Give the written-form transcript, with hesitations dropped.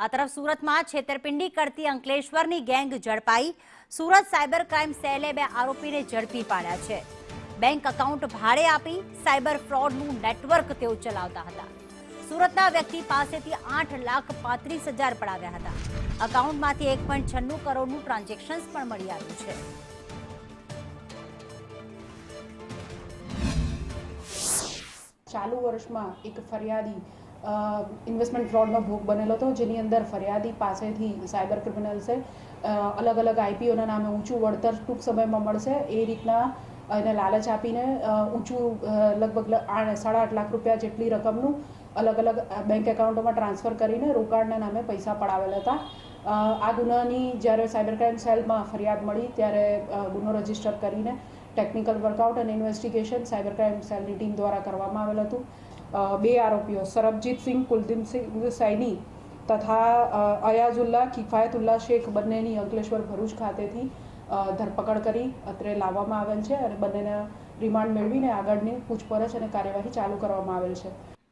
આ તરફ સુરતમાં છેતરપિંડી કરતી અંકલેશ્વરની ગેંગ ઝડપાઈ। સુરત સાયબર ક્રાઇમ સેલે 2 આરોપીને ઝડપી પાડ્યા છે। બેંક એકાઉન્ટ ભાડે આપી સાયબર ફ્રોડનું નેટવર્ક તેઓ ચલાવતા હતા। સુરતના વ્યક્તિ પાસેથી 8,35,000 પડાવ્યા હતા। એકાઉન્ટમાંથી 1.96 કરોડનું ટ્રાન્ઝેક્શન્સ પણ મળી આવ્યું છે। ચાલુ વર્ષમાં એક ફરિયાદી ઇન્વેસ્ટમેન્ટ ફ્રોડનો ભોગ બનેલો હતો, જેની અંદર ફરિયાદી પાસેથી સાયબર ક્રિમિનલ્સે અલગ અલગ આઈપીઓના નામે ઊંચું વળતર ટૂંક સમયમાં મળશે એ રીતના એને લાલચ આપીને ઊંચું લગભગ 8.5 લાખ રૂપિયા જેટલી રકમનું અલગ અલગ બેંક એકાઉન્ટોમાં ટ્રાન્સફર કરીને રોકાણના નામે પૈસા પડાવેલા હતા। આ ગુનાની જ્યારે સાયબર ક્રાઇમ સેલમાં ફરિયાદ મળી ત્યારે ગુનો રજીસ્ટર કરીને ટેકનિકલ વર્કઆઉટ અને ઇન્વેસ્ટિગેશન સાયબર ક્રાઇમ સેલની ટીમ દ્વારા કરવામાં આવેલ હતું। 2 આરોપીઓ સરબજીત સિંહ કુલદીપ સૈની તથા અયાઝુલ્લા કિફાયતુલ્લા શેખ બંનેની અંકલેશ્વર ભરૂચ ખાતેથી ધરપકડ કરી અત્રે લાવવામાં આવેલ છે અને બંનેના રિમાન્ડ મેળવીને આગળની પૂછપરછ અને કાર્યવાહી ચાલુ કરવામાં આવેલ છે।